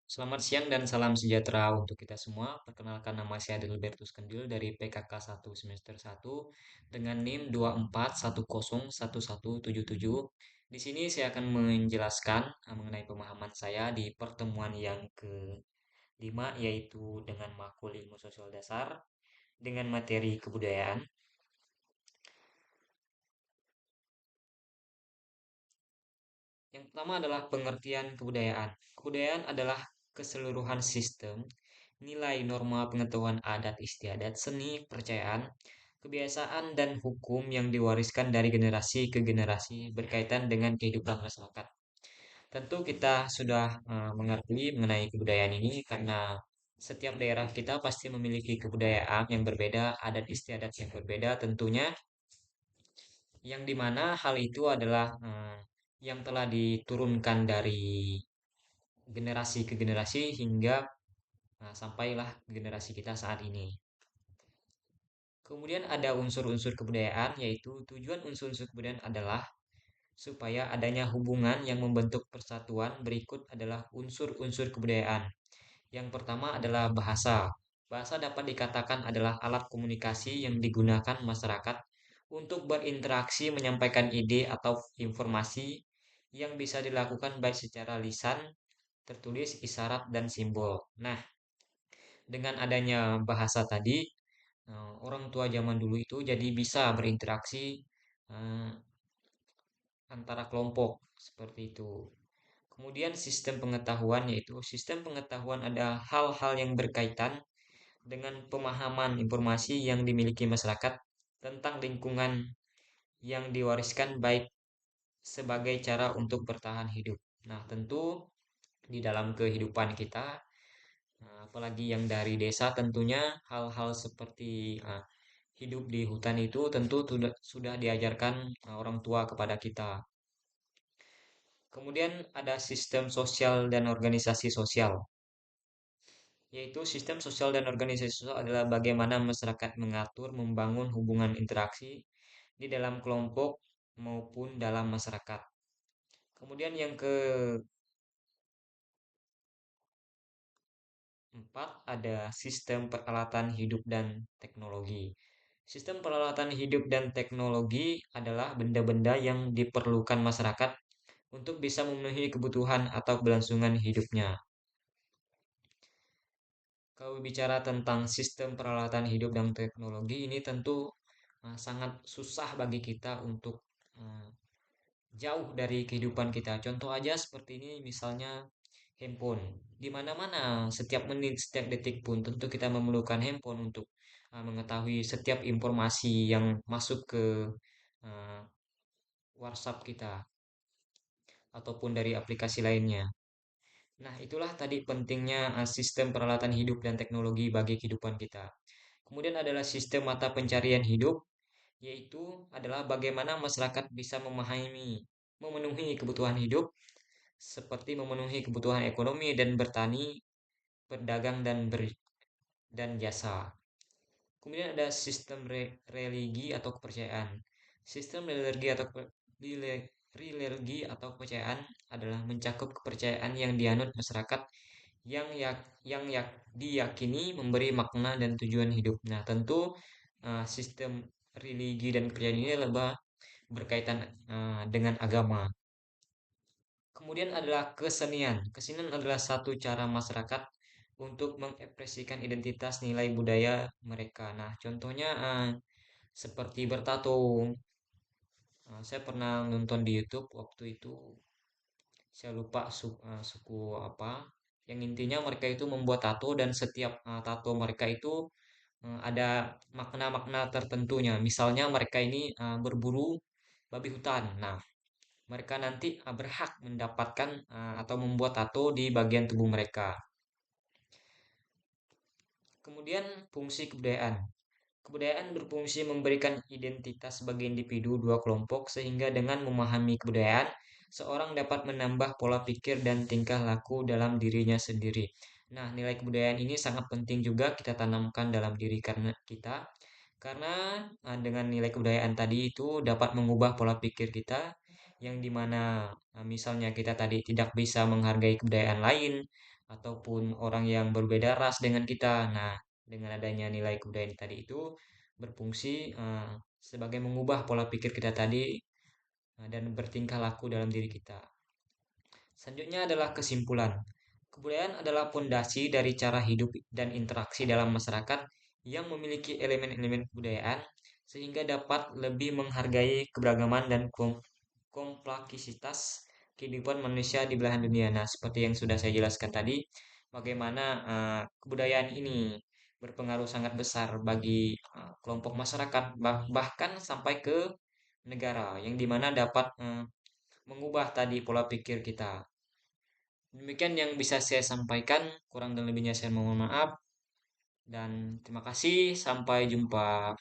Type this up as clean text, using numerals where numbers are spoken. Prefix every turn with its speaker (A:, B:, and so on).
A: Selamat siang dan salam sejahtera untuk kita semua. Perkenalkan nama saya Adelbertus Kendil dari PKK 1 semester 1 dengan NIM 24101177. Di sini saya akan menjelaskan mengenai pemahaman saya di pertemuan yang kelima yaitu dengan makul ilmu sosial dasar dengan materi kebudayaan. Yang pertama adalah pengertian kebudayaan. Kebudayaan adalah keseluruhan sistem, nilai norma pengetahuan adat istiadat, seni, percayaan, kebiasaan, dan hukum yang diwariskan dari generasi ke generasi berkaitan dengan kehidupan masyarakat. Tentu kita sudah mengerti mengenai kebudayaan ini karena setiap daerah kita pasti memiliki kebudayaan yang berbeda, adat istiadat yang berbeda tentunya, yang dimana hal itu adalah yang telah diturunkan dari generasi ke generasi hingga sampailah generasi kita saat ini. Kemudian ada unsur-unsur kebudayaan, yaitu tujuan unsur-unsur kebudayaan adalah supaya adanya hubungan yang membentuk persatuan. Berikut adalah unsur-unsur kebudayaan. Yang pertama adalah bahasa. Bahasa dapat dikatakan adalah alat komunikasi yang digunakan masyarakat untuk berinteraksi, menyampaikan ide atau informasi yang bisa dilakukan baik secara lisan, tertulis, isyarat, dan simbol. Nah, dengan adanya bahasa tadi, orang tua zaman dulu itu jadi bisa berinteraksi eh, antara kelompok seperti itu. Kemudian sistem pengetahuan, yaitu sistem pengetahuan ada hal-hal yang berkaitan dengan pemahaman informasi yang dimiliki masyarakat tentang lingkungan yang diwariskan baik sebagai cara untuk bertahan hidup. Nah, tentu di dalam kehidupan kita, apalagi yang dari desa, tentunya hal-hal seperti hidup di hutan itu tentu sudah diajarkan orang tua kepada kita. Kemudian ada sistem sosial dan organisasi sosial, yaitu sistem sosial dan organisasi sosial adalah bagaimana masyarakat mengatur, membangun hubungan interaksi di dalam kelompok maupun dalam masyarakat. Kemudian yang keempat ada sistem peralatan hidup dan teknologi. Sistem peralatan hidup dan teknologi adalah benda-benda yang diperlukan masyarakat untuk bisa memenuhi kebutuhan atau kelangsungan hidupnya. Kalau bicara tentang sistem peralatan hidup dan teknologi ini tentu sangat susah bagi kita untuk eh, jauh dari kehidupan kita. Contoh aja seperti ini misalnya handphone. Di mana-mana setiap menit, setiap detik pun tentu kita memerlukan handphone untuk mengetahui setiap informasi yang masuk ke eh, WhatsApp kita ataupun dari aplikasi lainnya. Nah, itulah tadi pentingnya sistem peralatan hidup dan teknologi bagi kehidupan kita. Kemudian adalah sistem mata pencarian hidup, yaitu adalah bagaimana masyarakat bisa memahami, memenuhi kebutuhan hidup, seperti memenuhi kebutuhan ekonomi dan bertani, berdagang dan jasa. Kemudian ada sistem religi atau kepercayaan. Sistem religi atau kepercayaan adalah mencakup kepercayaan yang dianut masyarakat yang diyakini memberi makna dan tujuan hidup. Nah, tentu sistem religi dan kepercayaan ini lebih berkaitan dengan agama. Kemudian adalah kesenian. Kesenian adalah satu cara masyarakat untuk mengekspresikan identitas nilai budaya mereka. Nah, contohnya seperti bertato. Saya pernah nonton di YouTube waktu itu. Saya lupa suku apa. Yang intinya mereka itu membuat tato dan setiap tato mereka itu ada makna-makna tertentunya. Misalnya mereka ini berburu babi hutan. Nah, mereka nanti berhak mendapatkan atau membuat tato di bagian tubuh mereka. Kemudian fungsi kebudayaan. Kebudayaan berfungsi memberikan identitas bagi individu dua kelompok sehingga dengan memahami kebudayaan, seorang dapat menambah pola pikir dan tingkah laku dalam dirinya sendiri. Nah, nilai kebudayaan ini sangat penting juga kita tanamkan dalam diri karena dengan nilai kebudayaan tadi itu dapat mengubah pola pikir kita yang dimana misalnya kita tadi tidak bisa menghargai kebudayaan lain ataupun orang yang berbeda ras dengan kita. Nah, dengan adanya nilai kebudayaan tadi itu berfungsi sebagai mengubah pola pikir kita tadi dan bertingkah laku dalam diri kita. Selanjutnya adalah kesimpulan. Kebudayaan adalah fondasi dari cara hidup dan interaksi dalam masyarakat yang memiliki elemen-elemen kebudayaan sehingga dapat lebih menghargai keberagaman dan kompleksitas kehidupan manusia di belahan dunia. Nah, seperti yang sudah saya jelaskan tadi, bagaimana kebudayaan ini berpengaruh sangat besar bagi kelompok masyarakat, bahkan sampai ke negara, yang dimana dapat mengubah tadi pola pikir kita. Demikian yang bisa saya sampaikan, kurang dan lebihnya saya mohon maaf, dan terima kasih, sampai jumpa.